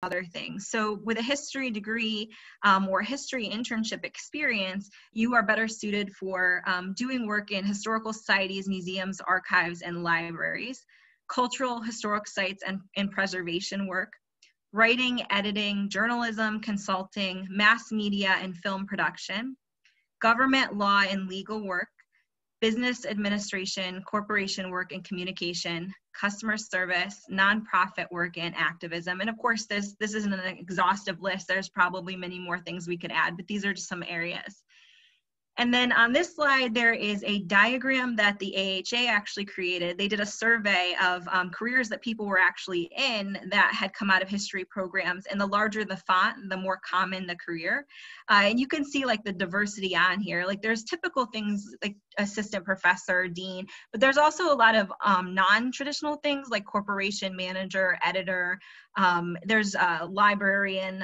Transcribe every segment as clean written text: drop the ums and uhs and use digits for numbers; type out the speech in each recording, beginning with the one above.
other things. So with a history degree or history internship experience, you are better suited for doing work in historical societies, museums, archives, and libraries, cultural historic sites and preservation work, writing, editing, journalism, consulting, mass media and film production, government law and legal work, business administration, corporation work and communication, customer service, nonprofit work, and activism. And of course, this isn't an exhaustive list. There's probably many more things we could add, but these are just some areas. And then on this slide, there is a diagram that the AHA actually created. They did a survey of careers that people were actually in that had come out of history programs. And the larger the font, the more common the career. And you can see like the diversity on here. Like there's typical things like assistant professor, dean, but there's also a lot of non-traditional things like corporation manager, editor, there's a librarian,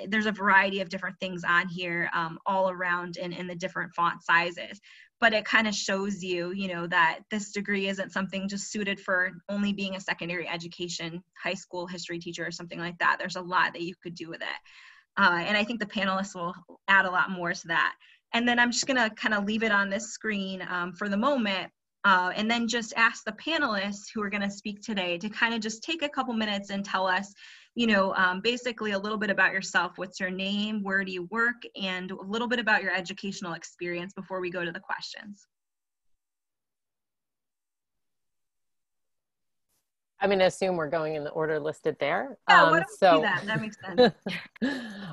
there's a variety of different things on here all around in the different font sizes. But it kind of shows you, you know, that this degree isn't something just suited for only being a secondary education, high school history teacher or something like that. There's a lot that you could do with it. And I think the panelists will add a lot more to that. And then I'm just gonna kind of leave it on this screen for the moment. And then just ask the panelists who are going to speak today to kind of just take a couple minutes and tell us, you know, basically a little bit about yourself. What's your name? Where do you work? And a little bit about your educational experience before we go to the questions. I'm going to assume we're going in the order listed there. Yeah, why don't we do that? That makes sense.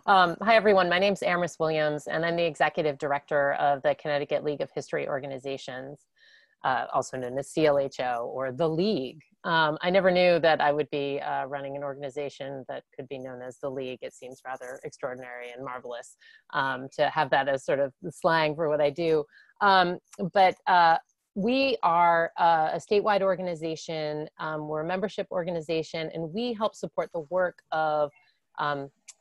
Hi, everyone. My name's Amaris Williams, and I'm the Executive Director of the Connecticut League of History Organizations, also known as CLHO or the League. I never knew that I would be running an organization that could be known as the League. It seems rather extraordinary and marvelous to have that as sort of slang for what I do. We are a statewide organization. We're a membership organization, and we help support the work of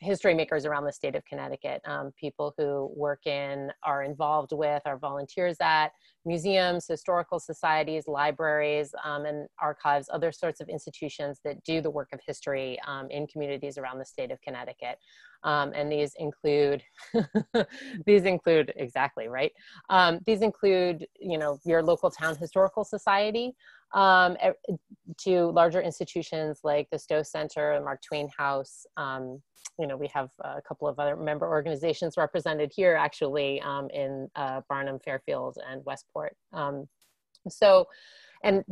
history makers around the state of Connecticut, people who work in, are involved with, are volunteers at museums, historical societies, libraries, and archives, other sorts of institutions that do the work of history in communities around the state of Connecticut. And these include, exactly, right? These include, you know, your local town historical society, to larger institutions like the Stowe Center, the Mark Twain House. You know, we have a couple of other member organizations represented here, actually, in Barnum, Fairfield, and Westport. And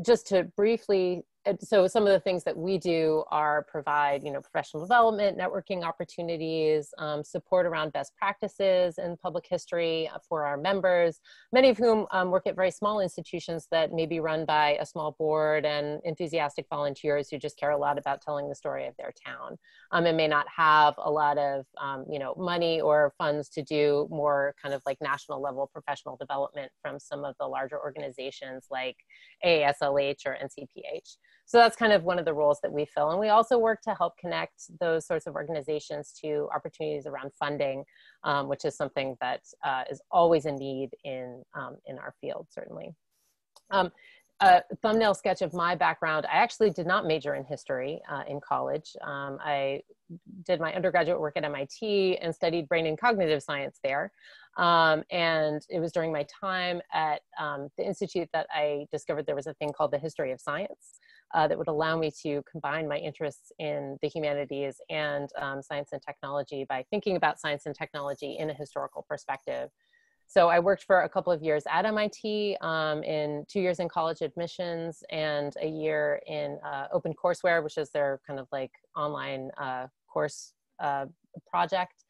just to briefly, so some of the things that we do are provide, you know, professional development, networking opportunities, support around best practices in public history for our members, many of whom work at very small institutions that may be run by a small board and enthusiastic volunteers who just care a lot about telling the story of their town, and may not have a lot of, you know, money or funds to do more kind of like national level professional development from some of the larger organizations like AASLH or NCPH. So that's kind of one of the roles that we fill. And we also work to help connect those sorts of organizations to opportunities around funding, which is something that is always a need in our field, certainly. A thumbnail sketch of my background. I actually did not major in history in college. I did my undergraduate work at MIT and studied brain and cognitive science there. And it was during my time at the Institute that I discovered there was a thing called the history of science that would allow me to combine my interests in the humanities and science and technology by thinking about science and technology in a historical perspective. So I worked for a couple of years at MIT, in 2 years in college admissions and a year in OpenCourseWare, which is their kind of like online course project,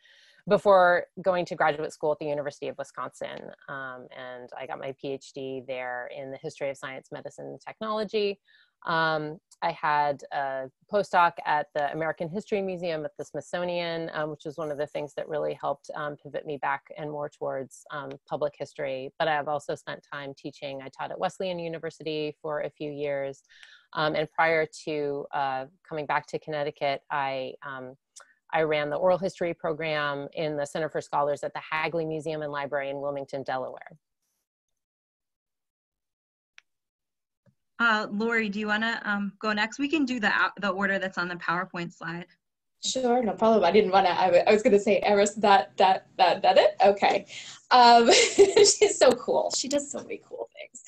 before going to graduate school at the University of Wisconsin. And I got my PhD there in the history of science, medicine, and technology. I had a postdoc at the American History Museum at the Smithsonian, which was one of the things that really helped pivot me back and more towards public history. But I've also spent time teaching. I taught at Wesleyan University for a few years. And prior to coming back to Connecticut, I ran the oral history program in the Center for Scholars at the Hagley Museum and Library in Wilmington, Delaware. Lori, do you want to go next? We can do the order that's on the PowerPoint slide. Sure, no problem. I didn't want to, I was going to say, Eris, that it? Okay. She's so cool. She does so many cool things.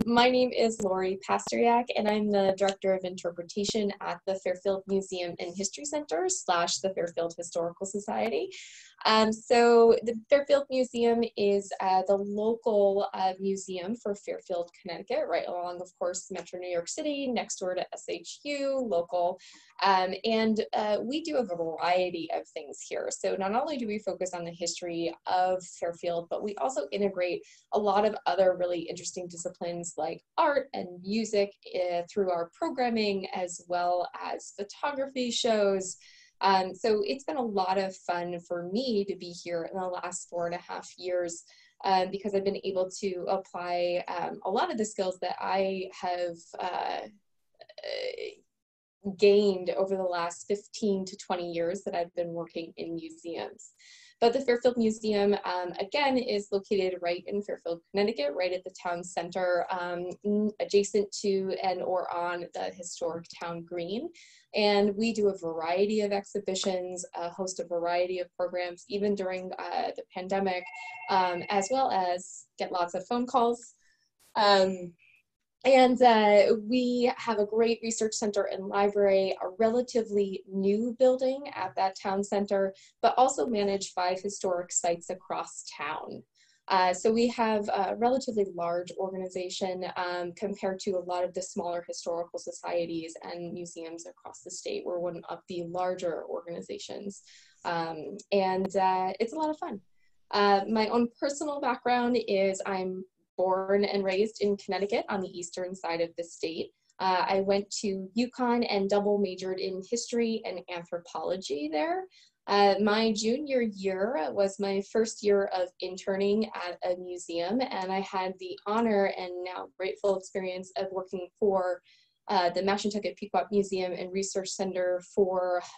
My name is Lori Pasteryak, and I'm the Director of Interpretation at the Fairfield Museum and History Center / the Fairfield Historical Society. So the Fairfield Museum is the local museum for Fairfield, Connecticut, right along, of course, Metro New York City, next door to SHU, local. And we do a variety of things here. So not only do we focus on the history of Fairfield, but we also integrate a lot of other really interesting disciplines like art and music through our programming, as well as photography shows. So it's been a lot of fun for me to be here in the last 4.5 years because I've been able to apply a lot of the skills that I have gained over the last 15 to 20 years that I've been working in museums. But the Fairfield Museum, again, is located right in Fairfield, Connecticut, right at the town center, adjacent to and or on the historic town green. And we do a variety of exhibitions, host a variety of programs, even during the pandemic, as well as get lots of phone calls. And we have a great research center and library, a relatively new building at that town center, but also manage 5 historic sites across town. So we have a relatively large organization compared to a lot of the smaller historical societies and museums across the state. We're one of the larger organizations. And it's a lot of fun. My own personal background is I'm born and raised in Connecticut on the eastern side of the state. I went to UConn and double majored in history and anthropology there. My junior year was my first year of interning at a museum, and I had the honor and now grateful experience of working for the Mashantucket Pequot Museum and Research Center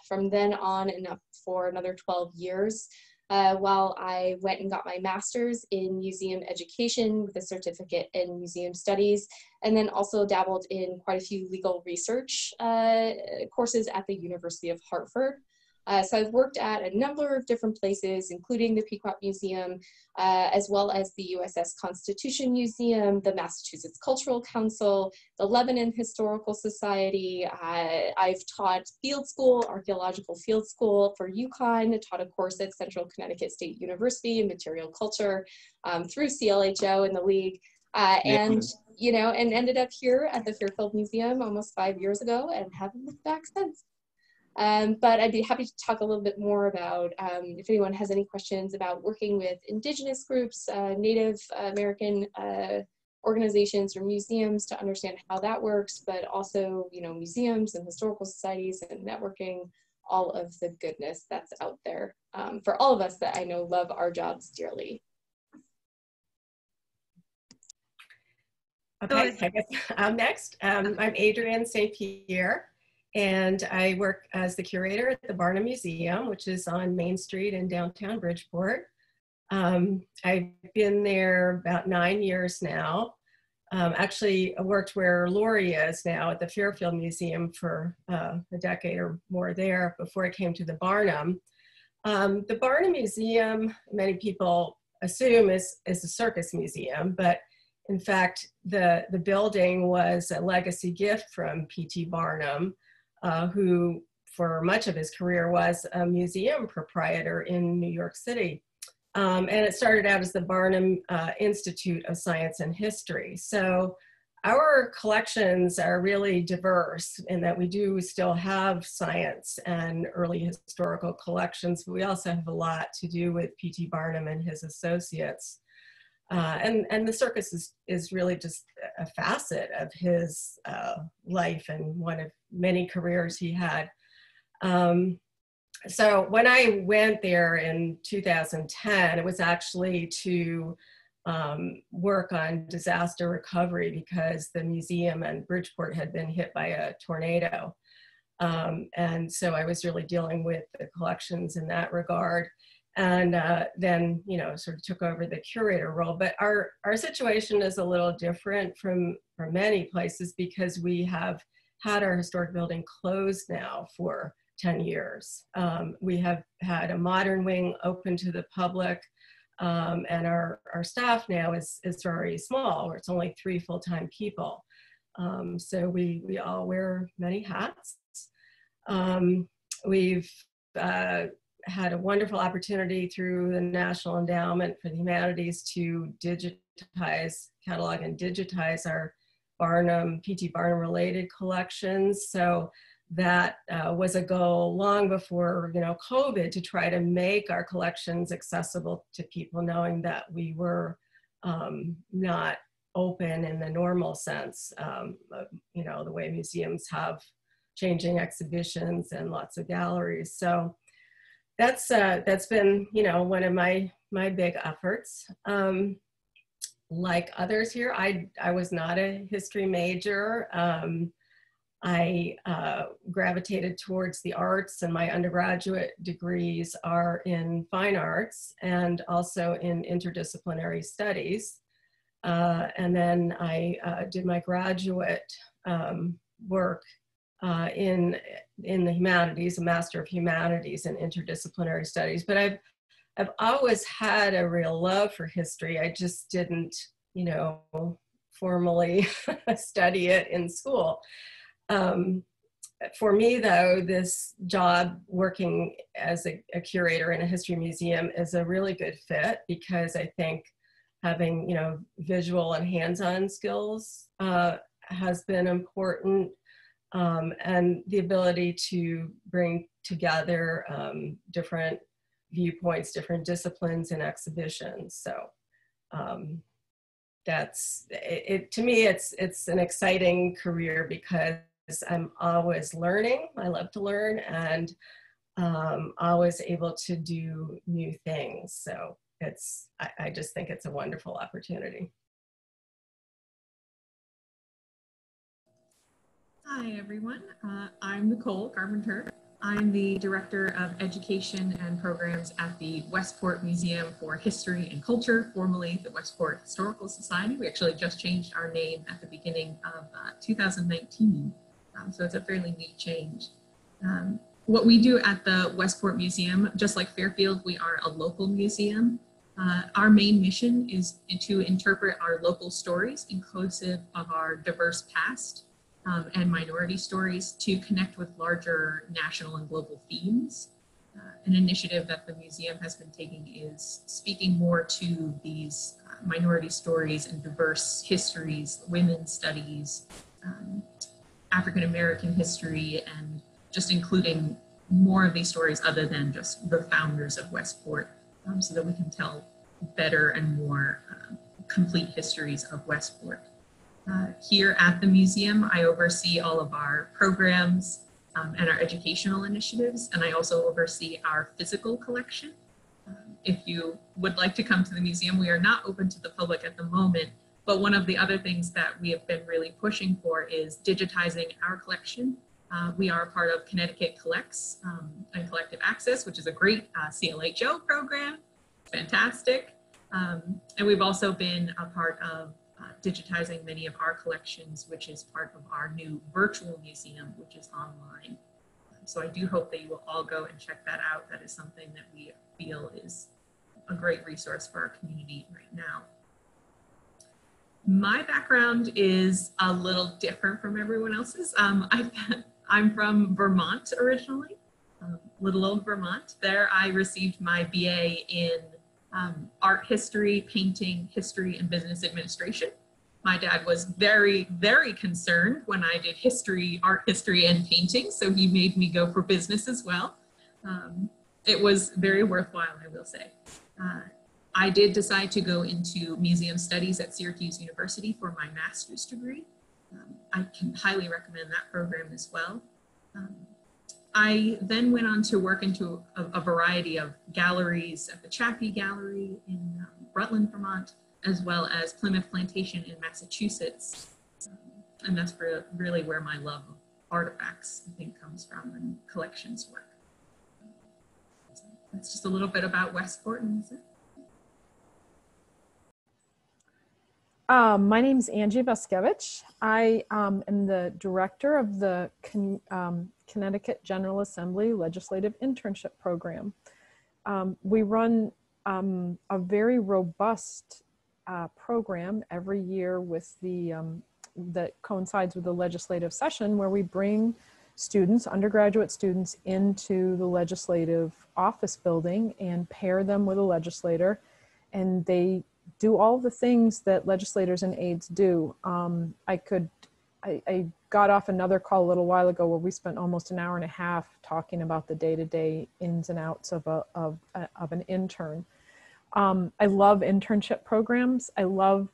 from then on and up for another 12 years. While I went and got my master's in museum education with a certificate in museum studies, and then also dabbled in quite a few legal research courses at the University of Hartford. So I've worked at a number of different places, including the Pequot Museum, as well as the USS Constitution Museum, the Massachusetts Cultural Council, the Lebanon Historical Society. I've taught field school, archaeological field school for UConn, taught a course at Central Connecticut State University in material culture through CLHO and the League. And ended up here at the Fairfield Museum almost 5 years ago and haven't looked back since. But I'd be happy to talk a little bit more about if anyone has any questions about working with Indigenous groups, Native American organizations or museums to understand how that works, but also, museums and historical societies and networking, all of the goodness that's out there for all of us that I know love our jobs dearly. Okay, I guess I'm next. I'm Adrienne St. Pierre, and I work as the curator at the Barnum Museum, which is on Main Street in downtown Bridgeport. I've been there about 9 years now. Actually, I worked where Lori is now at the Fairfield Museum for a decade or more there before I came to the Barnum. The Barnum Museum, many people assume is a circus museum, but in fact, the building was a legacy gift from P.T. Barnum, who for much of his career was a museum proprietor in New York City. And it started out as the Barnum Institute of Science and History. So our collections are really diverse in that we do still have science and early historical collections, but we also have a lot to do with P.T. Barnum and his associates. And the circus is really just a facet of his life and one of many careers he had. So when I went there in 2010, it was actually to work on disaster recovery because the museum and Bridgeport had been hit by a tornado. And so I was really dealing with the collections in that regard. And then, sort of took over the curator role. But our situation is a little different from many places because we have had our historic building closed now for 10 years. We have had a modern wing open to the public, and our staff now is very small. It's only 3 full-time people. So we all wear many hats. We've had a wonderful opportunity through the National Endowment for the Humanities to catalog and digitize our P.T. Barnum related collections. So that was a goal long before, COVID, to try to make our collections accessible to people, knowing that we were not open in the normal sense, the way museums have changing exhibitions and lots of galleries. So that's been, one of my big efforts. Like others here, I was not a history major. I gravitated towards the arts, and my undergraduate degrees are in fine arts and also in interdisciplinary studies. And then I did my graduate work in the humanities, a Master of Humanities in Interdisciplinary Studies. But I've always had a real love for history. I just didn't, formally study it in school. For me, though, this job working as a curator in a history museum is a really good fit, because I think having, visual and hands-on skills has been important, and the ability to bring together different viewpoints, different disciplines in exhibitions. So that's it. To me, it's an exciting career because I'm always learning. I love to learn, and always able to do new things. So I just think it's a wonderful opportunity. Hi, everyone. I'm Nicole Carpenter. I'm the Director of Education and Programs at the Westport Museum for History and Culture, formerly the Westport Historical Society. We actually just changed our name at the beginning of 2019, so it's a fairly new change. What we do at the Westport Museum, just like Fairfield, we are a local museum. Our main mission is to interpret our local stories, inclusive of our diverse past, and minority stories, to connect with larger national and global themes. An initiative that the museum has been taking is speaking more to these minority stories and diverse histories, women's studies, African-American history, and just including more of these stories other than just the founders of Westport, so that we can tell better and more complete histories of Westport. Here at the museum, I oversee all of our programs and our educational initiatives, and I also oversee our physical collection. If you would like to come to the museum, we are not open to the public at the moment, but one of the other things that we have been really pushing for is digitizing our collection. We are part of Connecticut Collects and Collective Access, which is a great CLHO program. It's fantastic. And we've also been a part of digitizing many of our collections, which is part of our new virtual museum, which is online. So I do hope that you will all go and check that out. That is something that we feel is a great resource for our community right now. My background is a little different from everyone else's. I'm from Vermont originally, little old Vermont. There I received my BA in art history, painting, history, and business administration. My dad was very, very concerned when I did history, art history, and painting, so he made me go for business as well. It was very worthwhile, I will say. I did decide to go into museum studies at Syracuse University for my master's degree. I can highly recommend that program as well. I then went on to work into a variety of galleries at the Chaffee Gallery in Rutland, Vermont, as well as Plymouth Plantation in Massachusetts. And that's really where my love of artifacts, I think, comes from, and collections work. So that's just a little bit about Westport. And that's it. My name's Angie Vaskevich. I am the director of the Connecticut General Assembly Legislative Internship Program. We run a very robust program every year with that coincides with the legislative session, where we bring students, undergraduate students, into the legislative office building and pair them with a legislator, and they do all the things that legislators and aides do. I got off another call a little while ago where we spent almost an hour and a half talking about the day-to-day ins and outs of an intern. I love internship programs. I love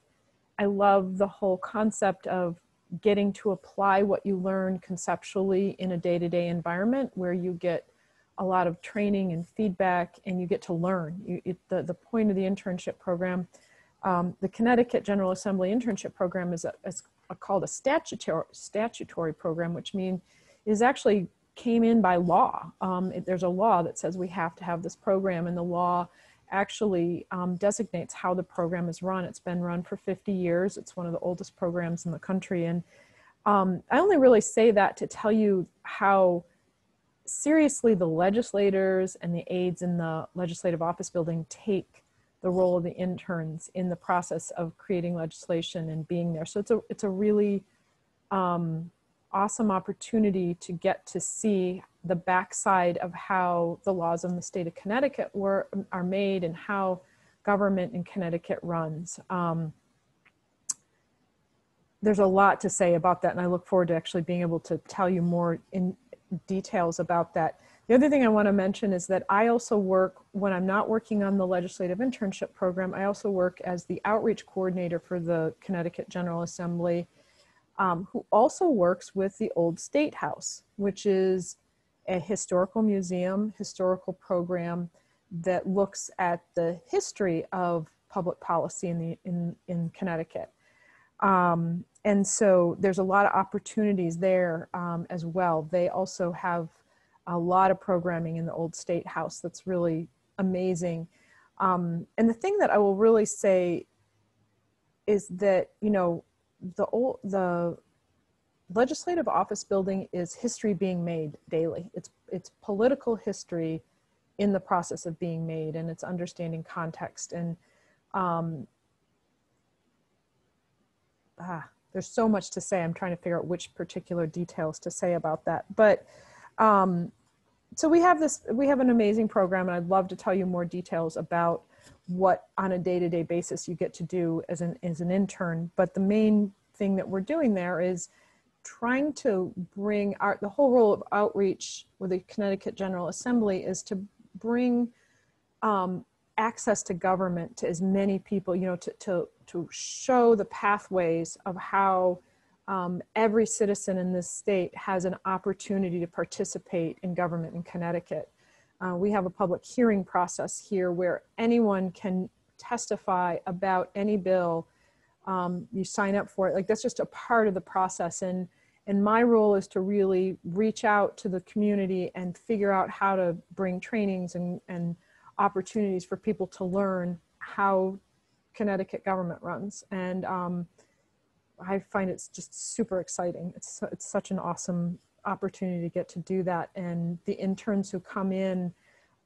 the whole concept of getting to apply what you learn conceptually in a day-to-day environment where you get a lot of training and feedback and you get to learn. The point of the internship program, the Connecticut General Assembly Internship Program is called a statutory program, which means it actually came in by law. There's a law that says we have to have this program, and the law actually designates how the program is run. It's been run for 50 years. It's one of the oldest programs in the country. And I only really say that to tell you how seriously the legislators and the aides in the legislative office building take the role of the interns in the process of creating legislation and being there. So it's a really awesome opportunity to get to see the backside of how the laws in the state of Connecticut are made and how government in Connecticut runs. There's a lot to say about that, and I look forward to actually being able to tell you more in details about that. The other thing I want to mention is that I also work, when I'm not working on the legislative internship program, I also work as the outreach coordinator for the Connecticut General Assembly, who also works with the Old State House, which is a historical museum, historical program that looks at the history of public policy in Connecticut. And so there's a lot of opportunities there as well. They also have a lot of programming in the Old State House that's really amazing. And the thing that I will really say is that, you know, the legislative office building is history being made daily. It's political history in the process of being made, and it's understanding context. And there's so much to say. I'm trying to figure out which particular details to say about that. But so we have an amazing program, and I'd love to tell you more details about what on a day-to-day basis you get to do as an intern. But the main thing that we're doing there is trying to bring the whole role of outreach with the Connecticut General Assembly is to bring access to government to as many people, you know, to show the pathways of how every citizen in this state has an opportunity to participate in government in Connecticut. We have a public hearing process here where anyone can testify about any bill. You sign up for it. Like, that's just a part of the process. And my role is to really reach out to the community and figure out how to bring trainings and opportunities for people to learn how Connecticut government runs. And I find it's just super exciting. It's such an awesome opportunity to get to do that. And the interns who come in,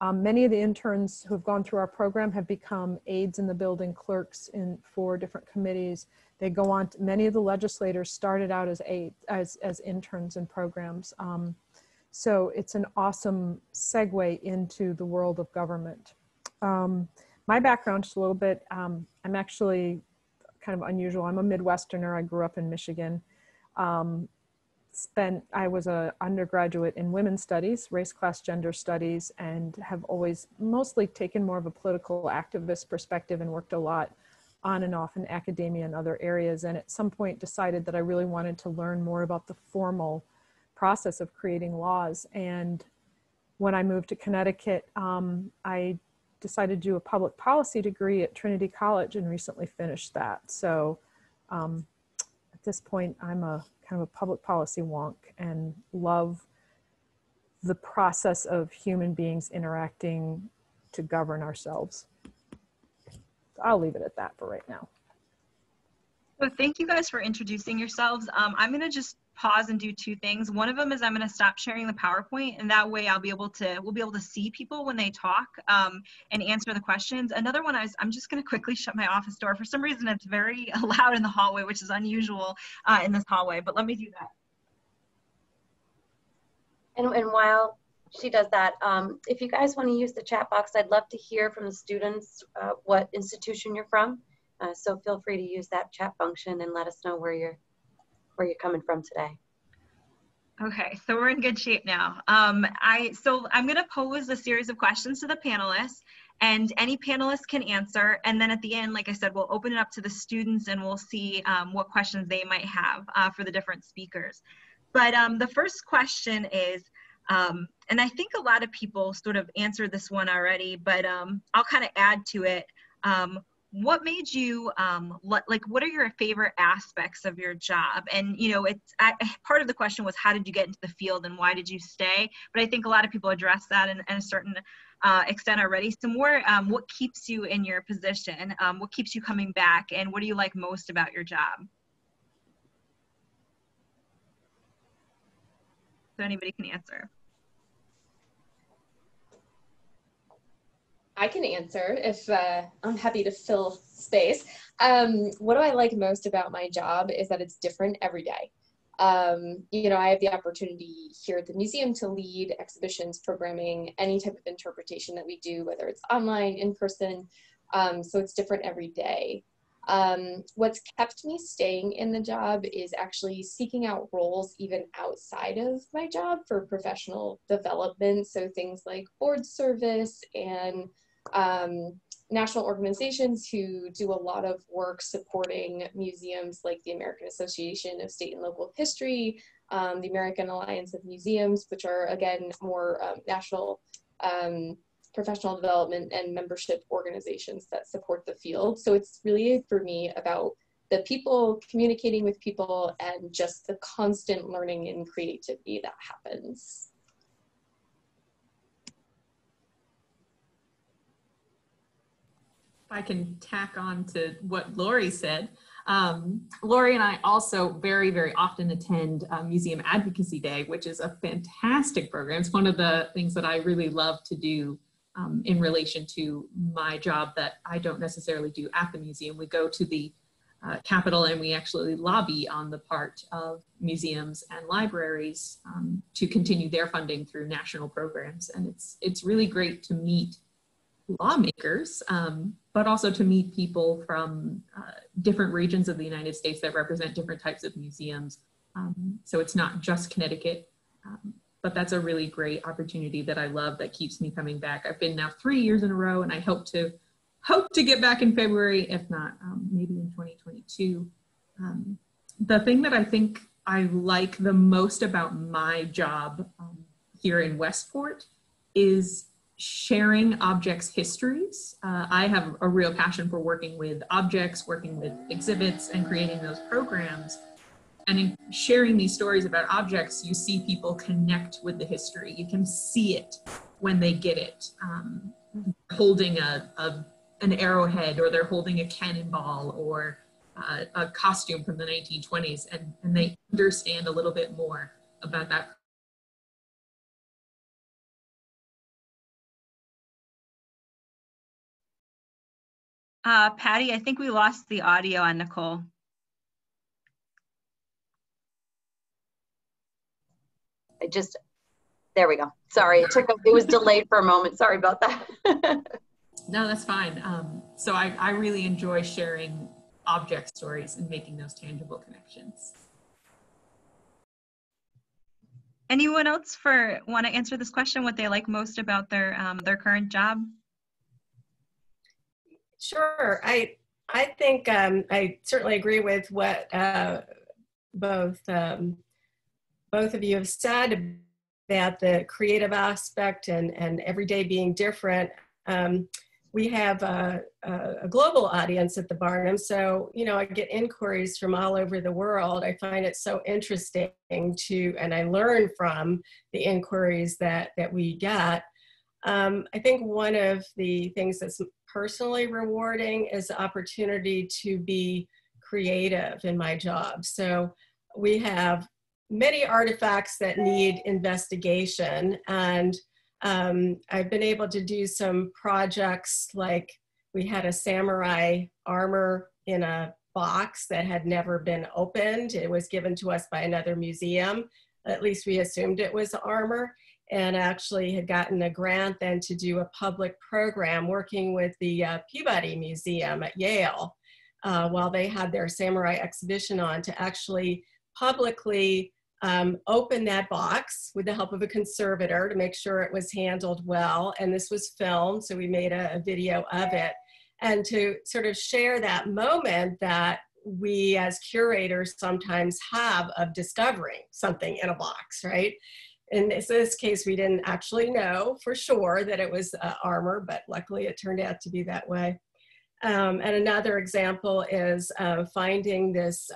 many of the interns who have gone through our program have become aides in the building, clerks for different committees. They go on many of the legislators started out as as interns in programs. So it's an awesome segue into the world of government. My background just a little bit, I'm actually kind of unusual. I'm a Midwesterner. I grew up in Michigan. I was an undergraduate in women's studies, race, class, gender studies, and have always mostly taken more of a political activist perspective and worked a lot on and off in academia and other areas. And at some point decided that I really wanted to learn more about the formal process of creating laws. And when I moved to Connecticut, I decided to do a public policy degree at Trinity College and recently finished that. So at this point, I'm a kind of a public policy wonk and love the process of human beings interacting to govern ourselves. I'll leave it at that for right now. So thank you guys for introducing yourselves. I'm going to just pause and do two things. One of them is I'm going to stop sharing the PowerPoint, and that way we'll be able to see people when they talk and answer the questions. Another one is I'm just going to quickly shut my office door. For some reason, it's very loud in the hallway, which is unusual in this hallway, but let me do that. And while she does that, if you guys want to use the chat box, I'd love to hear from the students what institution you're from. So feel free to use that chat function and let us know where you're coming from today. Okay, so we're in good shape now. So I'm going to pose a series of questions to the panelists, and any panelist can answer. And then at the end, like I said, we'll open it up to the students and we'll see what questions they might have for the different speakers. But the first question is, and I think a lot of people sort of answered this one already, but I'll kind of add to it. What made you, what are your favorite aspects of your job? And, you know, part of the question was, how did you get into the field and why did you stay? But I think a lot of people addressed that in a certain extent already. So more, what keeps you in your position? What keeps you coming back? And what do you like most about your job? So anybody can answer. I can answer if I'm happy to fill space. What do I like most about my job is that it's different every day. You know, I have the opportunity here at the museum to lead exhibitions, programming, any type of interpretation that we do, whether it's online, in person. So it's different every day. What's kept me staying in the job is actually seeking out roles even outside of my job for professional development. So things like board service and national organizations who do a lot of work supporting museums like the American Association of State and Local History, the American Alliance of Museums, which are again more national professional development and membership organizations that support the field. So it's really for me about the people, communicating with people, and just the constant learning and creativity that happens. I can tack on to what Lori said. Lori and I also very, very often attend Museum Advocacy Day, which is a fantastic program. It's one of the things that I really love to do in relation to my job that I don't necessarily do at the museum. We go to the Capitol and we actually lobby on the part of museums and libraries to continue their funding through national programs. And it's really great to meet lawmakers, but also to meet people from different regions of the United States that represent different types of museums. So it's not just Connecticut, but that's a really great opportunity that I love that keeps me coming back. I've been now 3 years in a row, and I hope to get back in February, if not maybe in 2022. The thing that I think I like the most about my job here in Westport is sharing objects' histories. I have a real passion for working with objects, working with exhibits, and creating those programs. And in sharing these stories about objects, you see people connect with the history. You can see it when they get it. Holding an arrowhead, or they're holding a cannonball, or a costume from the 1920s, and they understand a little bit more about that. Patty, I think we lost the audio on Nicole. There we go. Sorry, it was delayed for a moment. Sorry about that. No, that's fine. So I really enjoy sharing object stories and making those tangible connections. Anyone else want to answer this question, what they like most about their current job? Sure. I think I certainly agree with what both of you have said about the creative aspect and every day being different. We have a global audience at the Barnum, so I get inquiries from all over the world. I find it so interesting and I learn from the inquiries that we get. I think one of the things that's personally rewarding is the opportunity to be creative in my job. So we have many artifacts that need investigation, and I've been able to do some projects, like we had a samurai armor in a box that had never been opened. It was given to us by another museum. At least we assumed it was armor, and actually had gotten a grant then to do a public program working with the Peabody Museum at Yale while they had their samurai exhibition on, to actually publicly open that box with the help of a conservator to make sure it was handled well. And this was filmed, so we made a video of it. And to sort of share that moment that we as curators sometimes have of discovering something in a box, right? In this case, we didn't actually know for sure that it was armor, but luckily it turned out to be that way. And another example is finding this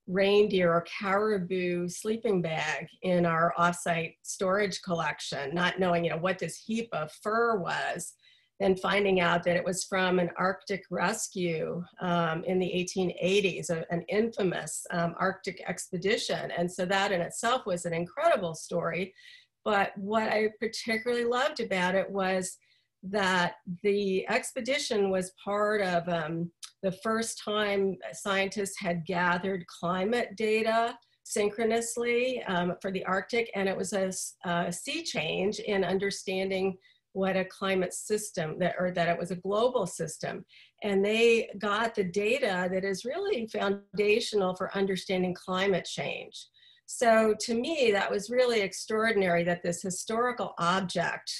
reindeer or caribou sleeping bag in our offsite storage collection, not knowing, what this heap of fur was, then finding out that it was from an Arctic rescue in the 1880s, an infamous Arctic expedition. And so that in itself was an incredible story. But what I particularly loved about it was that the expedition was part of the first time scientists had gathered climate data synchronously for the Arctic, and it was a sea change in understanding what a climate system, that it was a global system. And they got the data that is really foundational for understanding climate change. So to me, that was really extraordinary that this historical object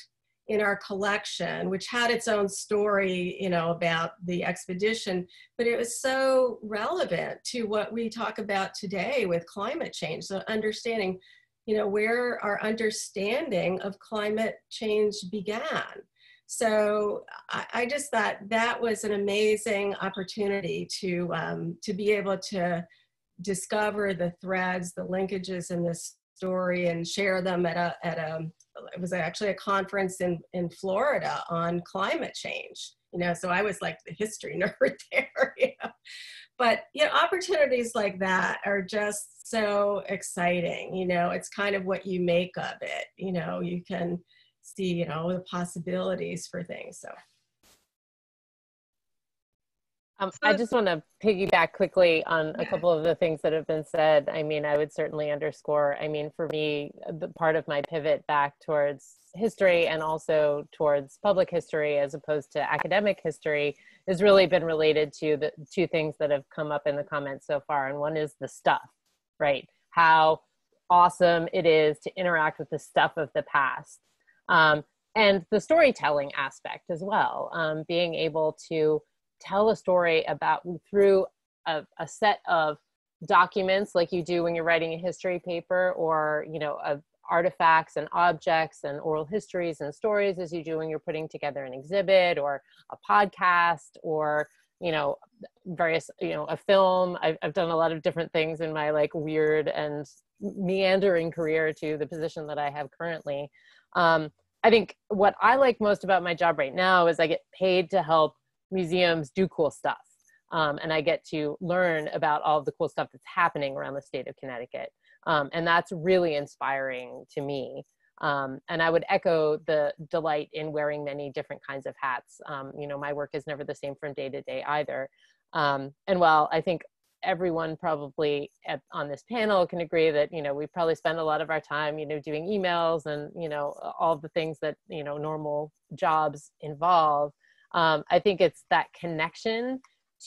in our collection, which had its own story, about the expedition, but it was so relevant to what we talk about today with climate change. So understanding, where our understanding of climate change began. So I just thought that was an amazing opportunity to be able to discover the threads, the linkages in this story, and share them it was actually a conference in Florida on climate change, so I was like the history nerd there, But, opportunities like that are just so exciting, it's kind of what you make of it, you can see, the possibilities for things, so. I just want to piggyback quickly on a couple of the things that have been said. I mean, I would certainly underscore, for me, the part of my pivot back towards history and also towards public history as opposed to academic history has really been related to the two things that have come up in the comments so far. And one is the stuff, right? How awesome it is to interact with the stuff of the past. And the storytelling aspect as well, being able to tell a story through a set of documents like you do when you're writing a history paper, or of artifacts and objects and oral histories and stories as you do when you're putting together an exhibit or a podcast or various a film. I've done a lot of different things in my weird and meandering career to the position that I have currently. I think what I like most about my job right now is I get paid to help museums do cool stuff. And I get to learn about all of the cool stuff that's happening around the state of Connecticut. And that's really inspiring to me. And I would echo the delight in wearing many different kinds of hats. My work is never the same from day to day either. And while I think everyone probably on this panel can agree that, we probably spend a lot of our time, doing emails and, all the things that, normal jobs involve. I think it's that connection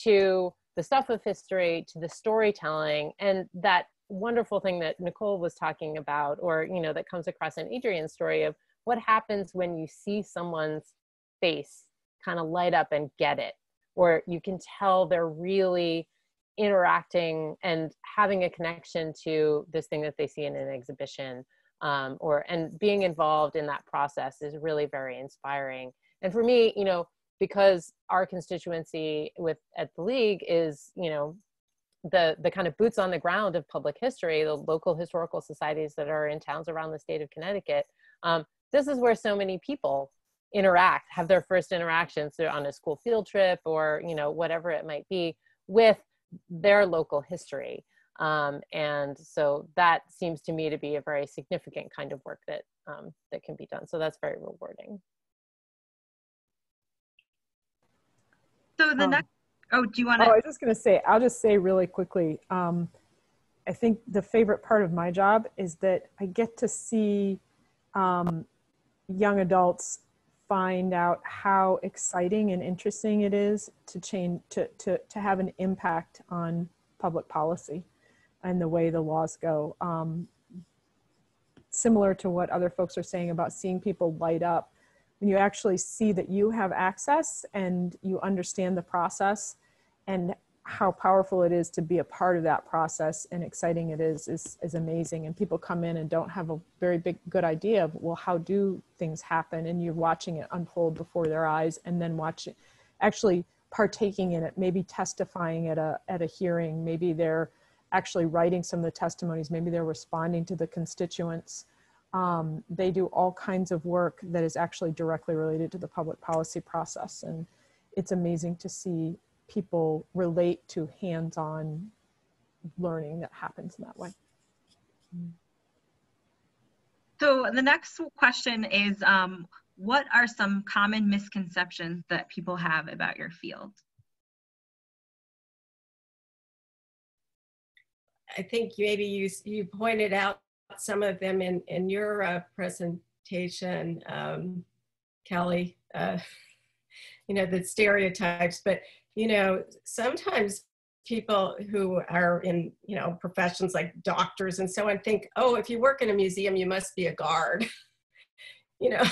to the stuff of history, to the storytelling, and that wonderful thing that Nicole was talking about, or, that comes across in Adrian's story of what happens when you see someone's face kind of light up and get it, or you can tell they're really interacting and having a connection to this thing that they see in an exhibition, and being involved in that process is really very inspiring. And for me, because our constituency at the League is, the kind of boots on the ground of public history, the local historical societies that are in towns around the state of Connecticut, this is where so many people interact, have their first interactions on a school field trip or, whatever it might be, with their local history. And so that seems to me to be a very significant kind of work that, that can be done. So that's very rewarding. So the next, oh, do you want to? Oh, I was just going to say, I'll just say really quickly, I think the favorite part of my job is that I get to see young adults find out how exciting and interesting it is to change, to have an impact on public policy and the way the laws go. Similar to what other folks are saying about seeing people light up, when you actually see that you have access and you understand the process and how powerful it is to be a part of that process and exciting it is amazing. And people come in and don't have a very good idea of, well, how do things happen? And you're watching it unfold before their eyes, and then watching, actually partaking in it, maybe testifying at a hearing, maybe they're actually writing some of the testimonies, maybe they're responding to the constituents. They do all kinds of work that is actually directly related to the public policy process. And it's amazing to see people relate to hands-on learning that happens in that way. So the next question is, what are some common misconceptions that people have about your field? I think maybe you pointed out some of them in your presentation, Kelly, you know, the stereotypes, but, you know, sometimes people who are in, you know, professions like doctors and so on think, oh, if you work in a museum, you must be a guard, you know.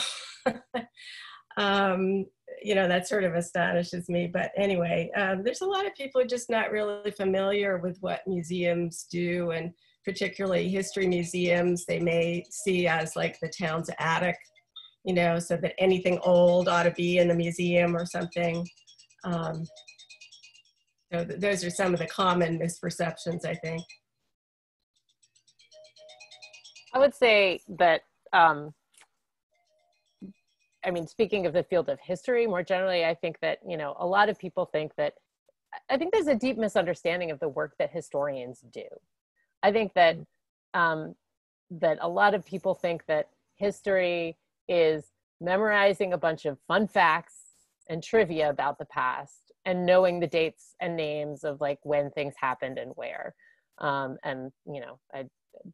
You know, that sort of astonishes me. But anyway, there's a lot of people who are just not really familiar with what museums do, and particularly history museums, they may see as like the town's attic, you know, so that anything old ought to be in the museum or something. So those are some of the common misperceptions, I think. I would say that, I mean, speaking of the field of history, more generally, I think that, you know, a lot of people think that, I think there's a deep misunderstanding of the work that historians do. I think that, that a lot of people think that history is memorizing a bunch of fun facts and trivia about the past and knowing the dates and names of like when things happened and where. And, you know,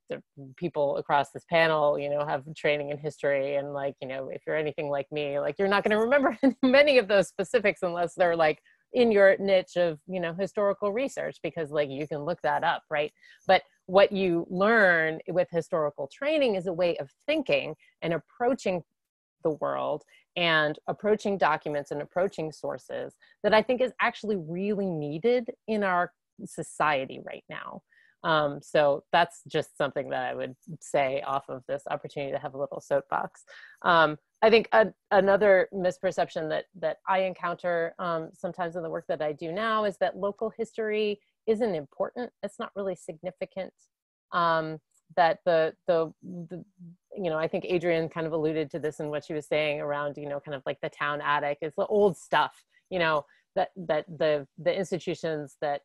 the people across this panel, you know, have training in history, and like, you know, if you're anything like me, like you're not going to remember many of those specifics unless they're like in your niche of, you know, historical research, because like you can look that up, right? But what you learn with historical training is a way of thinking and approaching the world and approaching documents and approaching sources that I think is actually really needed in our society right now. So that's just something that I would say off of this opportunity to have a little soapbox. I think another misperception that I encounter sometimes in the work that I do now is that local history isn't important. It's not really significant. That the you know, I think Adrienne kind of alluded to this in what she was saying around, you know, kind of like the town attic. It's the old stuff, you know, that the institutions that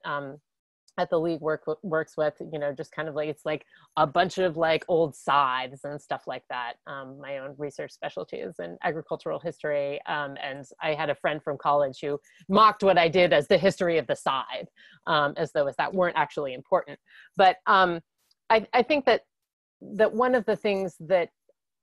at the League works with, you know, just kind of like, it's like a bunch of like old scythes and stuff like that. My own research specialty is in agricultural history. And I had a friend from college who mocked what I did as the history of the scythe, as though that weren't actually important. But I think that one of the things that,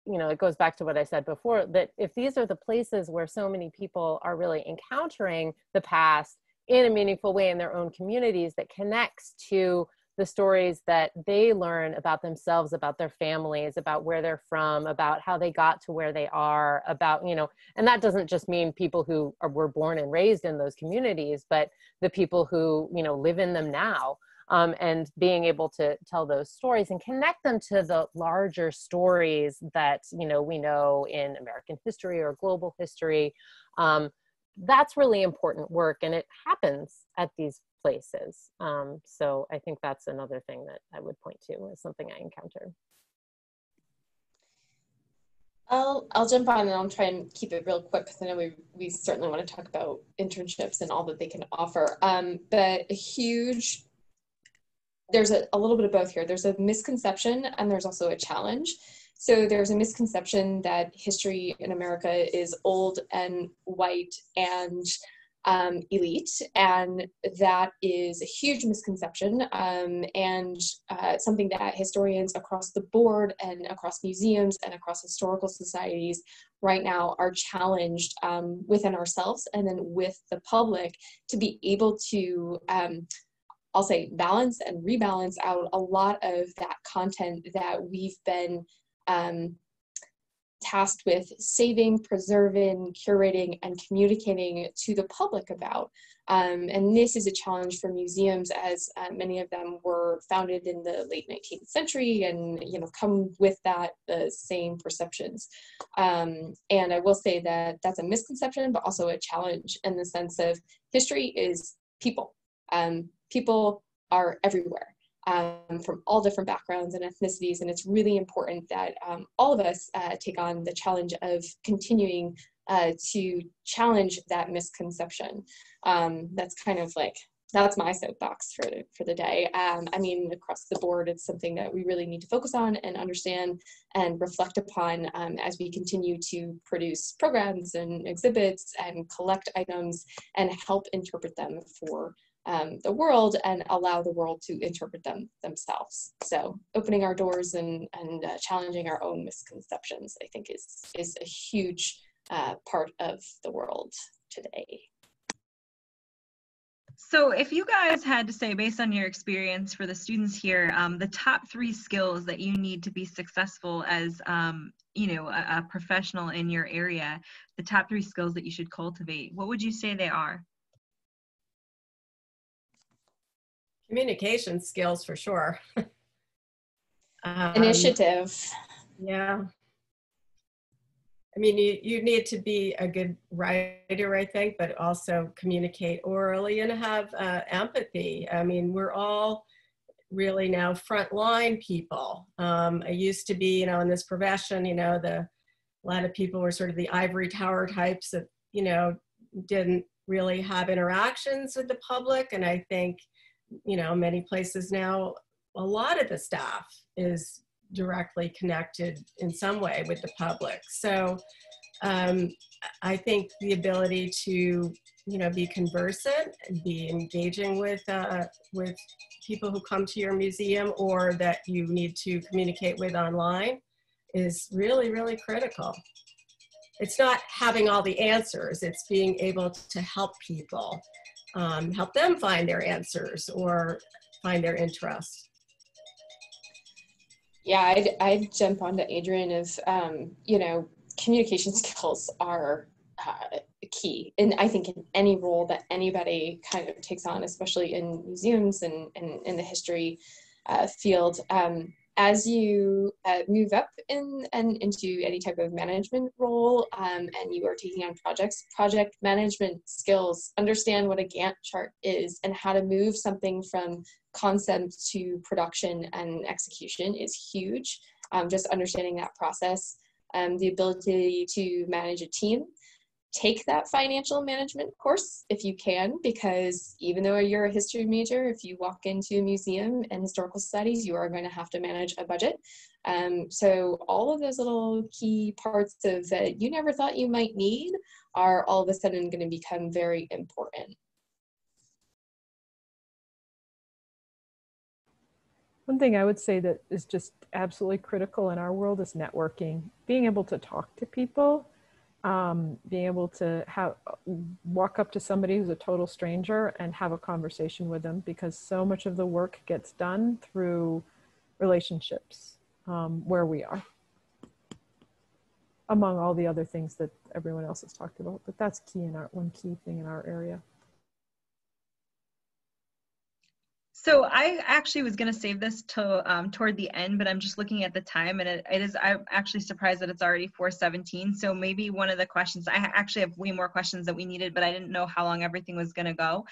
you know, it goes back to what I said before, that if these are the places where so many people are really encountering the past in a meaningful way in their own communities, that connects to the stories that they learn about themselves, about their families, about where they're from, about how they got to where they are, about, you know, and that doesn't just mean people who were born and raised in those communities, but the people who, you know, live in them now. And being able to tell those stories and connect them to the larger stories that, you know, we know in American history or global history. That's really important work, and it happens at these places. So I think that's another thing that I would point to as something I encounter. I'll jump on and I'll try and keep it real quick because I know we certainly want to talk about internships and all that they can offer. But there's a little bit of both here. There's a misconception and there's also a challenge. So there's a misconception that history in America is old and white and elite, and that is a huge misconception, and something that historians across the board and across museums and across historical societies right now are challenged within ourselves and then with the public to be able to I'll say balance and rebalance out a lot of that content that we've been tasked with saving, preserving, curating, and communicating to the public about. And this is a challenge for museums, as many of them were founded in the late 19th century and come with that the same perceptions. And I will say that that's a misconception, but also a challenge in the sense of history is people. People are everywhere. From all different backgrounds and ethnicities, and it's really important that all of us take on the challenge of continuing to challenge that misconception. That's kind of like, that's my soapbox for the day. I mean, across the board, it's something that we really need to focus on and understand and reflect upon as we continue to produce programs and exhibits and collect items and help interpret them for the world and allow the world to interpret them themselves. So opening our doors and challenging our own misconceptions, I think is a huge part of the world today. So if you guys had to say, based on your experience for the students here, the top 3 skills that you need to be successful as a professional in your area, the top 3 skills that you should cultivate, what would you say they are? Communication skills for sure. Initiative. Yeah. I mean, you need to be a good writer, I think, but also communicate orally and have empathy. I mean, we're all really now frontline people. I used to be, in this profession, a lot of people were sort of the ivory tower types that, didn't really have interactions with the public. And I think, many places now, a lot of the staff is directly connected in some way with the public. So I think the ability to, be conversant, be engaging with people who come to your museum or that you need to communicate with online is really, really critical. It's not having all the answers, it's being able to help people. Help them find their answers or find their interests. Yeah, I'd jump onto Adrian of, communication skills are key. And I think in any role that anybody kind of takes on, especially in museums and in the history field, as you move up into any type of management role and you are taking on project management skills, understand what a Gantt chart is and how to move something from concept to production and execution is huge. Just understanding that process, the ability to manage a team. Take that financial management course if you can, because even though you're a history major, if you walk into a museum and historical societies, you are going to have to manage a budget. So all of those little key parts of that you never thought you might need are all of a sudden going to become very important. One thing I would say that is just absolutely critical in our world is networking. Being able to talk to people. Being able to walk up to somebody who's a total stranger and have a conversation with them, because so much of the work gets done through relationships where we are, among all the other things that everyone else has talked about. But that's one key thing in our area. So I actually was going to save this to toward the end, but I'm just looking at the time, and I'm actually surprised that it's already 4:17. So maybe one of the questions, I actually have way more questions that we needed, but I didn't know how long everything was going to go.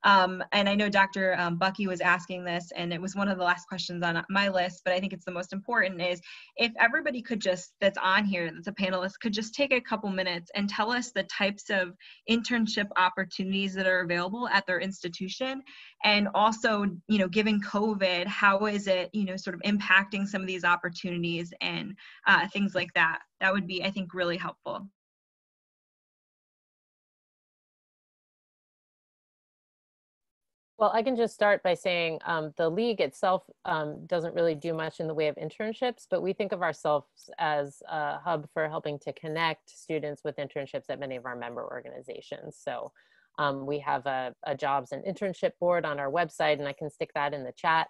And I know Dr. Bucky was asking this, and it was one of the last questions on my list, but I think it's the most important, is if everybody could just, that's on here, that's a panelist, could just take a couple minutes and tell us the types of internship opportunities that are available at their institution. And also, you know, given COVID, how is it, you know, sort of impacting some of these opportunities and things like that. That would be, I think, really helpful. Well, I can just start by saying the league itself doesn't really do much in the way of internships, but we think of ourselves as a hub for helping to connect students with internships at many of our member organizations. So we have a jobs and internship board on our website, and I can stick that in the chat.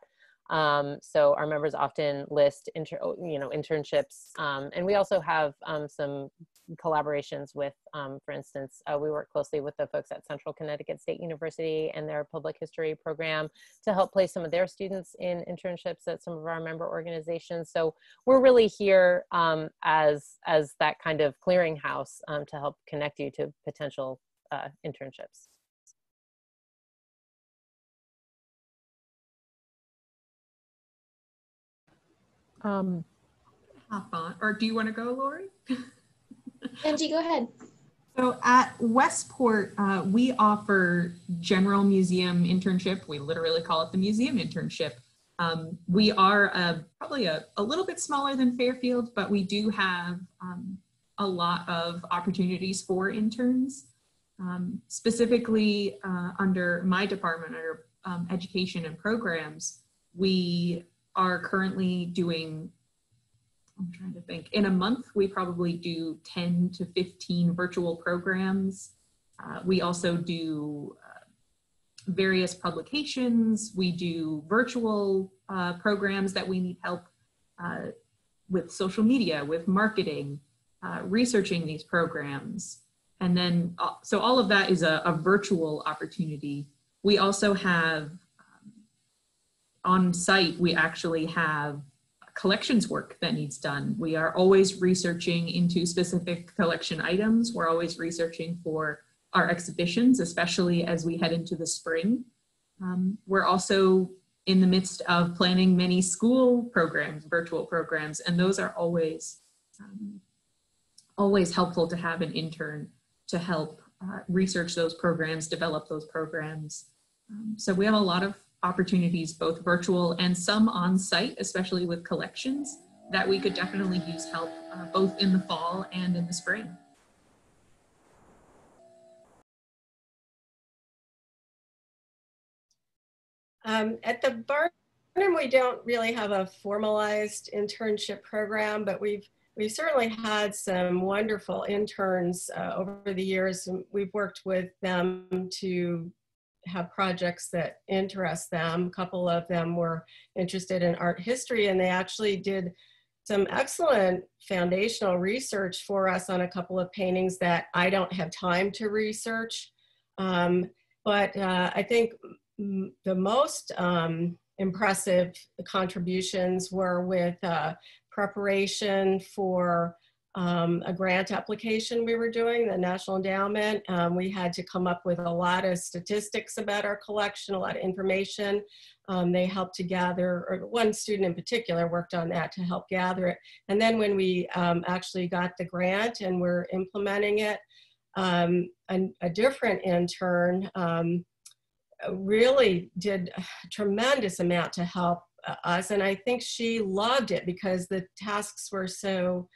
So our members often list internships, and we also have some collaborations with, for instance, we work closely with the folks at Central Connecticut State University and their public history program to help place some of their students in internships at some of our member organizations. So we're really here as that kind of clearinghouse to help connect you to potential internships. Hop on, or do you want to go, Lori? Angie, go ahead. So at Westport, we offer general museum internship. We literally call it the museum internship. We are probably a little bit smaller than Fairfield, but we do have a lot of opportunities for interns. Specifically under my department, under education and programs, we are currently doing, I'm trying to think, in a month, we probably do 10 to 15 virtual programs. We also do various publications. We do virtual programs that we need help with social media, with marketing, researching these programs. And then, so all of that is a virtual opportunity. We also have on site, we actually have collections work that needs done. We are always researching into specific collection items. We're always researching for our exhibitions, especially as we head into the spring. We're also in the midst of planning many school programs, virtual programs, and those are always helpful to have an intern to help research those programs, develop those programs. So we have a lot of opportunities, both virtual and some on site, especially with collections, that we could definitely use help both in the fall and in the spring. At the Barnum, we don't really have a formalized internship program, but we've certainly had some wonderful interns over the years. We've worked with them to have projects that interest them. A couple of them were interested in art history, and they actually did some excellent foundational research for us on a couple of paintings that I don't have time to research. But I think the most impressive contributions were with preparation for a grant application we were doing, the National Endowment. We had to come up with a lot of statistics about our collection, a lot of information. They helped to gather, or one student in particular worked on that to help gather it. And then when we actually got the grant and we're implementing it, a different intern really did a tremendous amount to help us. And I think she loved it because the tasks were so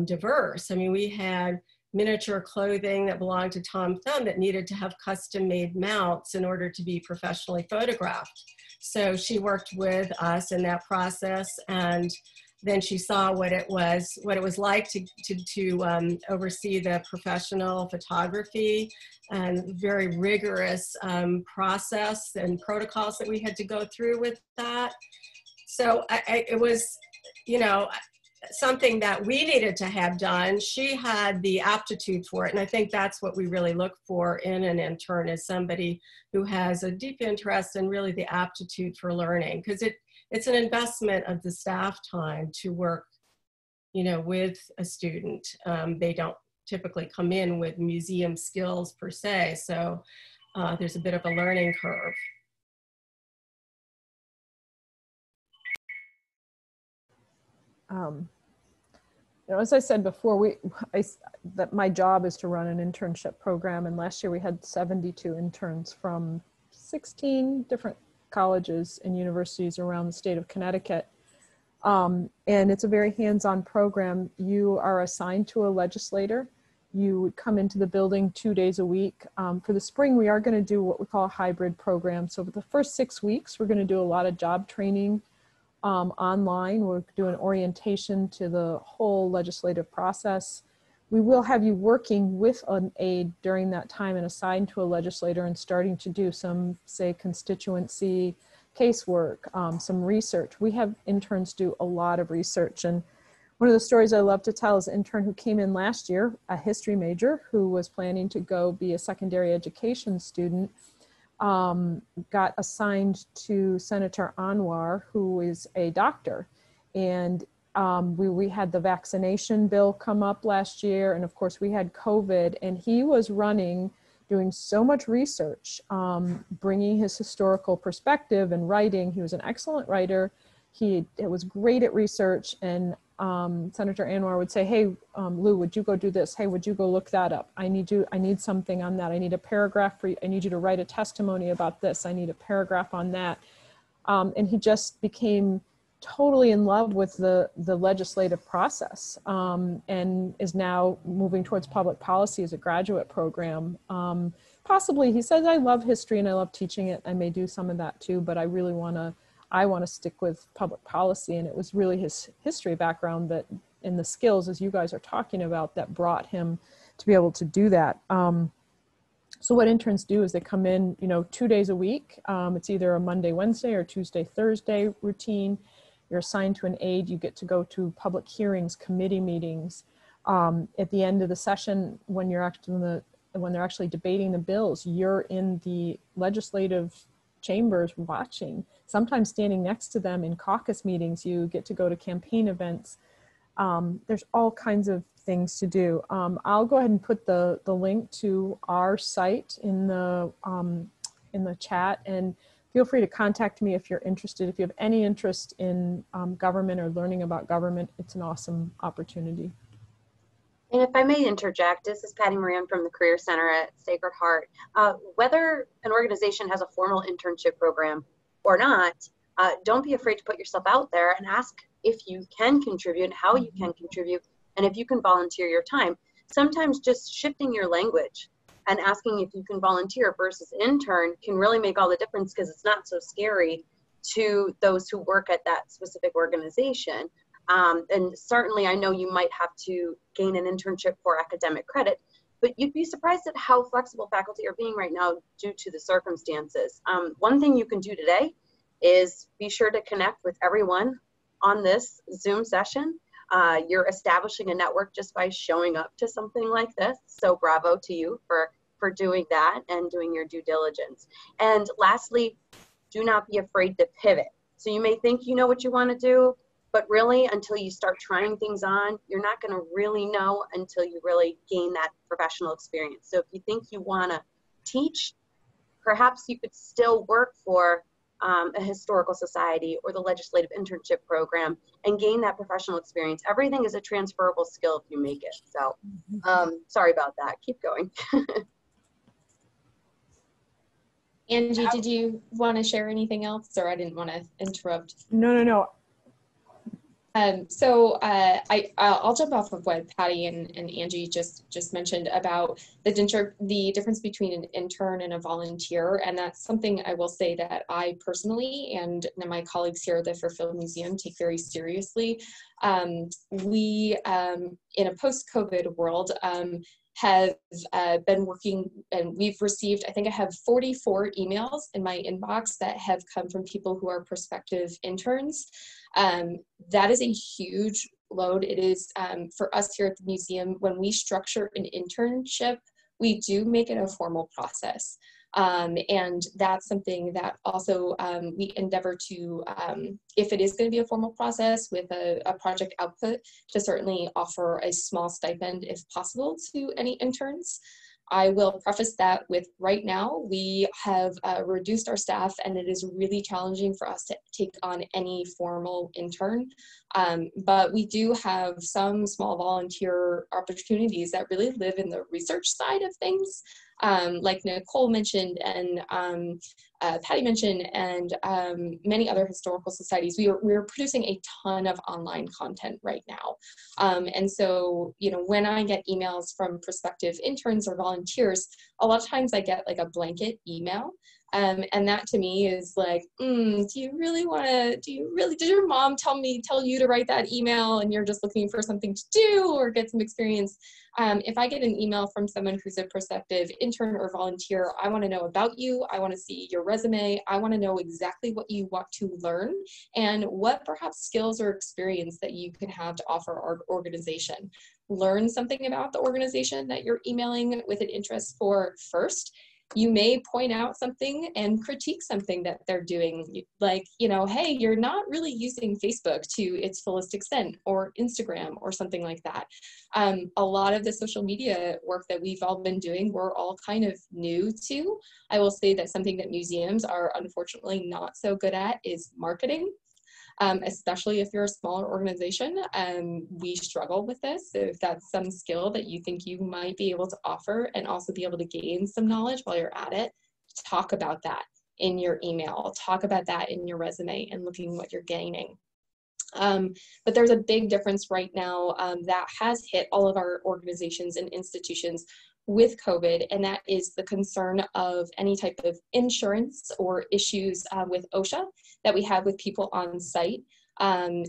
diverse. I mean, we had miniature clothing that belonged to Tom Thumb that needed to have custom-made mounts in order to be professionally photographed. So she worked with us in that process, and then she saw what it was like to oversee the professional photography and very rigorous process and protocols that we had to go through with that. So it was, you know, something that we needed to have done. She had the aptitude for it, and I think that's what we really look for in an intern, is somebody who has a deep interest and really the aptitude for learning, because it's an investment of the staff time to work, you know, with a student. They don't typically come in with museum skills per se, so there's a bit of a learning curve. You know, as I said before, that my job is to run an internship program, and last year we had 72 interns from 16 different colleges and universities around the state of Connecticut. And it's a very hands-on program. You are assigned to a legislator. You would come into the building 2 days a week. For the spring, we are going to do what we call a hybrid program. So for the first 6 weeks, we're going to do a lot of job training online. We'll do an orientation to the whole legislative process. We will have you working with an aide during that time and assigned to a legislator and starting to do some, say, constituency casework, some research. We have interns do a lot of research. And one of the stories I love to tell is an intern who came in last year, a history major who was planning to go be a secondary education student, got assigned to Senator Anwar, who is a doctor. And we had the vaccination bill come up last year. And of course we had COVID, and he was doing so much research, bringing his historical perspective and writing. He was an excellent writer. He was great at research. And Senator Anwar would say, hey, Lou, would you go do this? Hey, would you go look that up? I need something on that. I need a paragraph for you. I need you to write a testimony about this. I need a paragraph on that. And he just became totally in love with the legislative process, and is now moving towards public policy as a graduate program. Possibly, he says, I love history and I love teaching it. I may do some of that too, but I really want to stick with public policy. And it was really his history background that, and the skills, as you guys are talking about, that brought him to be able to do that. So what interns do is they come in, 2 days a week. It's either a Monday, Wednesday, or Tuesday, Thursday routine. You're assigned to an aide. You get to go to public hearings, committee meetings. At the end of the session, when they're actually debating the bills, you're in the legislative chambers watching, sometimes standing next to them in caucus meetings. You get to go to campaign events. There's all kinds of things to do. I'll go ahead and put the link to our site in the chat, and feel free to contact me if you're interested. If you have any interest in government or learning about government, it's an awesome opportunity. And if I may interject, this is Patty Moran from the Career Center at Sacred Heart. Whether an organization has a formal internship program or not, don't be afraid to put yourself out there and ask if you can contribute, how you can contribute, and if you can volunteer your time. Sometimes just shifting your language and asking if you can volunteer versus intern can really make all the difference, because it's not so scary to those who work at that specific organization. And certainly I know you might have to gain an internship for academic credit, but you'd be surprised at how flexible faculty are being right now due to the circumstances. One thing you can do today is be sure to connect with everyone on this Zoom session. You're establishing a network just by showing up to something like this. So bravo to you for doing that and doing your due diligence. And lastly, do not be afraid to pivot. So you may think you know what you want to do, but really until you start trying things on, you're not going to really know until you really gain that professional experience. So if you think you want to teach, perhaps you could still work for a historical society or the legislative internship program and gain that professional experience. Everything is a transferable skill if you make it. So sorry about that. Keep going. Angie, did you want to share anything else, or I didn't want to interrupt? No. I'll jump off of what Patty and Angie just mentioned about the difference between an intern and a volunteer. And that's something I will say that I personally and my colleagues here at the Fairfield Museum take very seriously. We, in a post-COVID world, have been working, and we've received, I think I have 44 emails in my inbox that have come from people who are prospective interns. That is a huge load. It is, for us here at the museum, when we structure an internship, we do make it a formal process. And that's something that also we endeavor to, if it is going to be a formal process with a project output, to certainly offer a small stipend if possible to any interns. I will preface that with right now, we have reduced our staff and it is really challenging for us to take on any formal intern. But we do have some small volunteer opportunities that really live in the research side of things. Like Nicole mentioned and Patty mentioned, and many other historical societies, we're producing a ton of online content right now. And so, you know, when I get emails from prospective interns or volunteers, a lot of times I get like a blanket email. And that to me is like, do you really want to, did your mom tell you to write that email and you're just looking for something to do or get some experience? If I get an email from someone who's a prospective intern or volunteer, I want to know about you. I want to see your resume. I want to know exactly what you want to learn and what perhaps skills or experience that you can have to offer our organization. Learn something about the organization that you're emailing with an interest for first. You may point out something and critique something that they're doing, like, you know, hey, you're not really using Facebook to its fullest extent, or Instagram or something like that. A lot of the social media work that we've all been doing, we're all kind of new to. I will say that something that museums are unfortunately not so good at is marketing. Especially if you're a smaller organization, we struggle with this. So if that's some skill that you think you might be able to offer and also be able to gain some knowledge while you're at it, talk about that in your email, talk about that in your resume and looking what you're gaining. But there's a big difference right now that has hit all of our organizations and institutions with COVID, and that is the concern of any type of insurance or issues with OSHA that we have with people on site.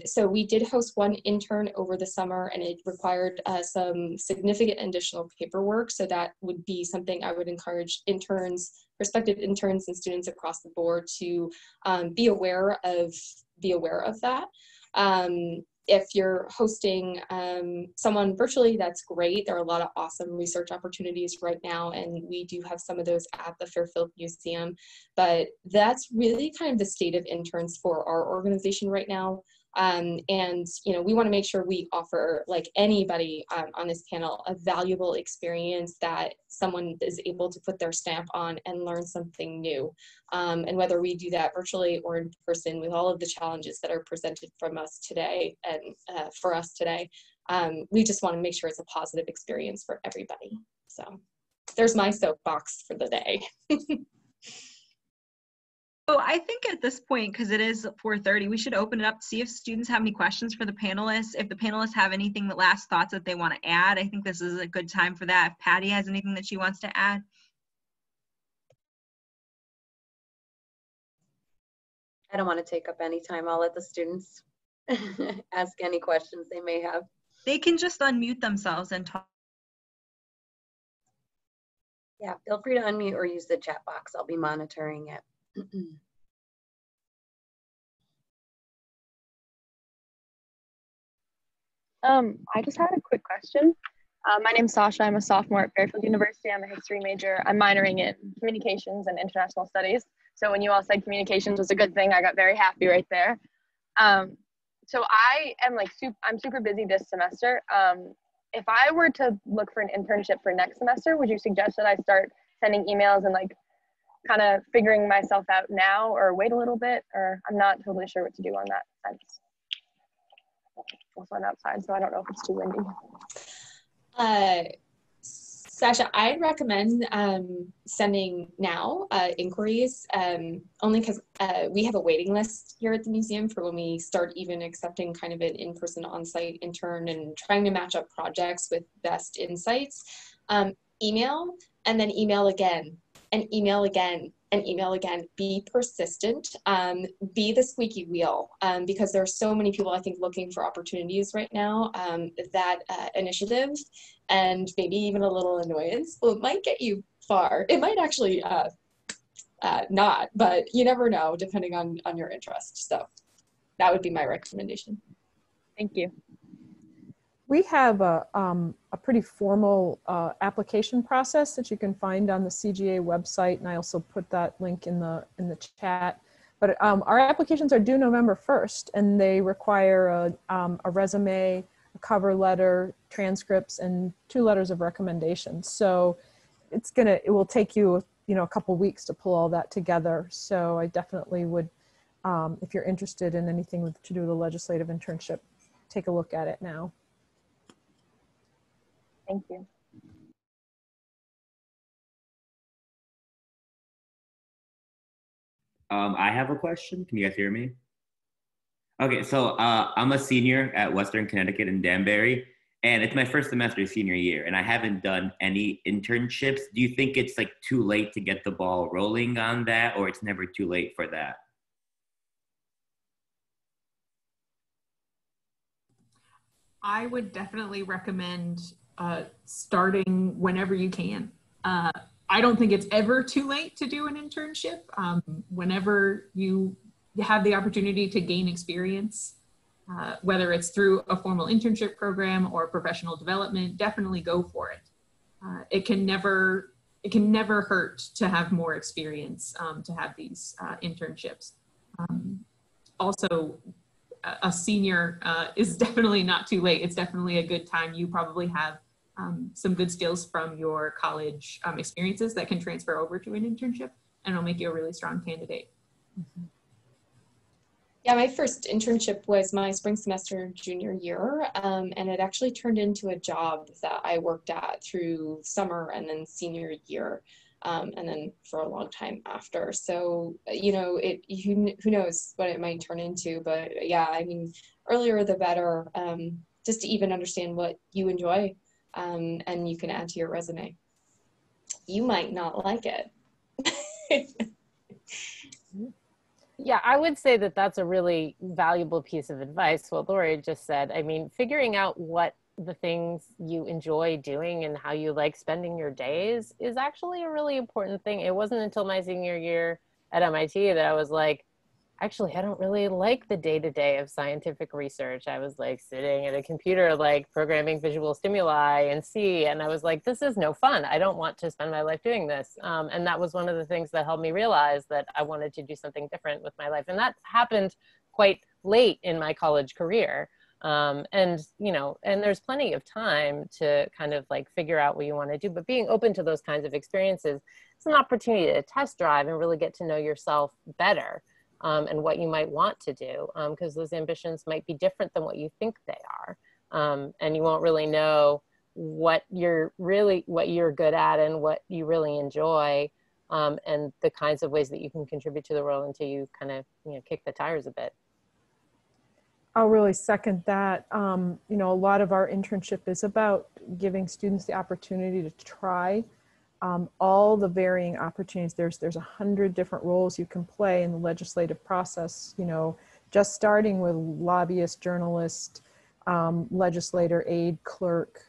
So we did host one intern over the summer, and it required some significant additional paperwork. So that would be something I would encourage interns, prospective interns and students across the board to be aware of that. If you're hosting someone virtually, that's great. There are a lot of awesome research opportunities right now, and we do have some of those at the Fairfield Museum. But that's really kind of the state of interns for our organization right now. And, you know, we want to make sure we offer, like anybody on this panel, a valuable experience that someone is able to put their stamp on and learn something new. And whether we do that virtually or in person, with all of the challenges that are presented from us today and for us today, we just want to make sure it's a positive experience for everybody. So there's my soapbox for the day. So I think at this point, because it is 4:30, we should open it up to see if students have any questions for the panelists. If the panelists have anything, the last thoughts that they want to add, I think this is a good time for that. If Patty has anything that she wants to add. I don't want to take up any time. I'll let the students ask any questions they may have. They can just unmute themselves and talk. Yeah, feel free to unmute or use the chat box. I'll be monitoring it. I just had a quick question. My name's Sasha. I'm a sophomore at Fairfield University. I'm a history major. I'm minoring in communications and international studies. So when you all said communications was a good thing, I got very happy right there. So I am I'm super busy this semester. If I were to look for an internship for next semester, would you suggest that I start sending emails and like kind of figuring myself out now, or wait a little bit? Or I'm not totally sure what to do on that sense. Also, I'm outside, so I don't know if it's too windy. Sasha, I'd recommend sending now inquiries, only because we have a waiting list here at the museum for when we start even accepting kind of an in-person on-site intern and trying to match up projects with best insights. Email, and then email again, and email again, and email again. Be persistent, be the squeaky wheel, because there are so many people, I think, looking for opportunities right now. That initiative and maybe even a little annoyance, well, it might get you far. It might actually not, but you never know depending on your interest. So that would be my recommendation. Thank you. We have a pretty formal application process that you can find on the CGA website, and I also put that link in the chat. But our applications are due November 1st, and they require a resume, a cover letter, transcripts, and 2 letters of recommendation. So it will take you, a couple weeks to pull all that together. So I definitely would, if you're interested in anything to do with a legislative internship, take a look at it now. Thank you. I have a question. Can you guys hear me? Okay, so I'm a senior at Western Connecticut in Danbury, and it's my first semester senior year, and I haven't done any internships. Do you think it's like too late to get the ball rolling on that, or it's never too late for that? I would definitely recommend starting whenever you can. I don't think it's ever too late to do an internship. Whenever you have the opportunity to gain experience, whether it's through a formal internship program or professional development, definitely go for it. It can never hurt to have more experience, to have these internships. Also, a senior is definitely not too late. It's definitely a good time. You probably have some good skills from your college experiences that can transfer over to an internship, and it'll make you a really strong candidate. Mm-hmm. Yeah, my first internship was my spring semester junior year, and it actually turned into a job that I worked at through summer and then senior year, and then for a long time after. So, who knows what it might turn into, but yeah, I mean, earlier the better, just to even understand what you enjoy, and you can add to your resume. You might not like it. Yeah, I would say that that's a really valuable piece of advice, what Lori just said. I mean, figuring out what the things you enjoy doing and how you like spending your days is actually a really important thing. It wasn't until my senior year at MIT that I was like, actually, I don't really like the day-to-day of scientific research. I was like sitting at a computer, like programming visual stimuli and C, and I was like, this is no fun. I don't want to spend my life doing this. And that was one of the things that helped me realize that I wanted to do something different with my life. And that happened quite late in my college career. And there's plenty of time to kind of like figure out what you want to do, but being open to those kinds of experiences, it's an opportunity to test drive and really get to know yourself better. And what you might want to do, because those ambitions might be different than what you think they are. And you won't really know what you're good at and what you really enjoy, and the kinds of ways that you can contribute to the world until you kind of, kick the tires a bit. I'll really second that. A lot of our internship is about giving students the opportunity to try all the varying opportunities. There's 100 different roles you can play in the legislative process, just starting with lobbyist, journalist, legislator, aide, clerk.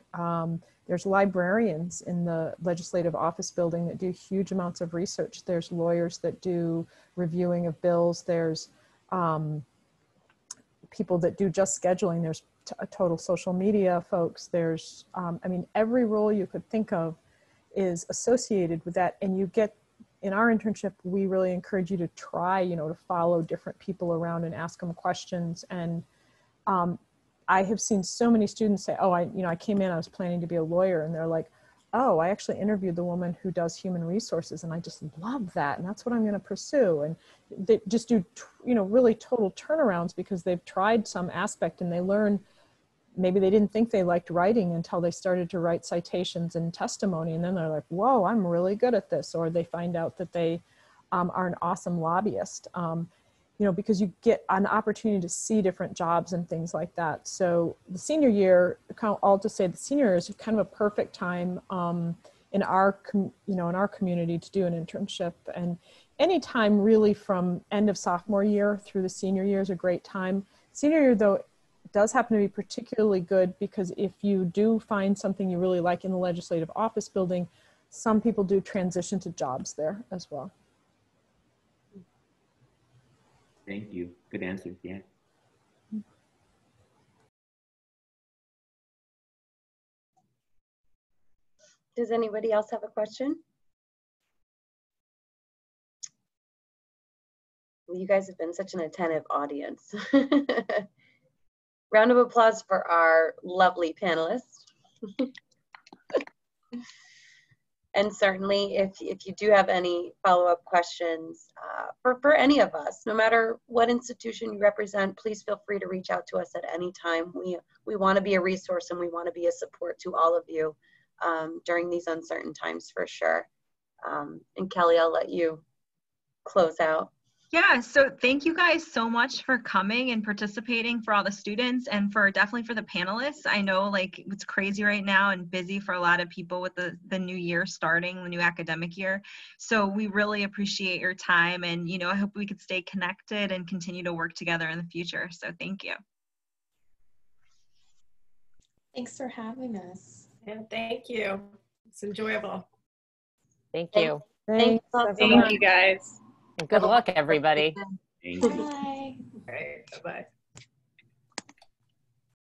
There's librarians in the legislative office building that do huge amounts of research. There's lawyers that do reviewing of bills. There's people that do just scheduling. There's total social media folks. There's, every role you could think of is associated with that. And you get, in our internship, we really encourage you to try, to follow different people around and ask them questions. And I have seen so many students say, oh, I came in, I was planning to be a lawyer. And they're like, oh, I actually interviewed the woman who does human resources, and I just love that. And that's what I'm going to pursue. And they just do, really total turnarounds because they've tried some aspect and they learn. Maybe they didn't think they liked writing until they started to write citations and testimony. And then they're like, whoa, I'm really good at this. Or they find out that they are an awesome lobbyist, because you get an opportunity to see different jobs and things like that. So the senior year, all to say the senior year is kind of a perfect time in our community to do an internship. And any time really from end of sophomore year through the senior year is a great time. Senior year, though, does happen to be particularly good because if you do find something you really like in the legislative office building, some people do transition to jobs there as well. Thank you. Good answer. Yeah. Does anybody else have a question? Well, you guys have been such an attentive audience. Round of applause for our lovely panelists. And certainly if you do have any follow-up questions for any of us, no matter what institution you represent, please feel free to reach out to us at any time. We want to be a resource and we want to be a support to all of you during these uncertain times for sure. And Kelly, I'll let you close out. Yeah, so thank you guys so much for coming and participating, for all the students and for definitely for the panelists. I know like it's crazy right now and busy for a lot of people with the new year starting, the new academic year. So we really appreciate your time, and you know, I hope we could stay connected and continue to work together in the future. So thank you. Thanks for having us. And thank you. It's enjoyable. Thank you. Thanks, everyone. Thank you guys. And good luck, everybody. Thank you. Bye. All right, bye-bye.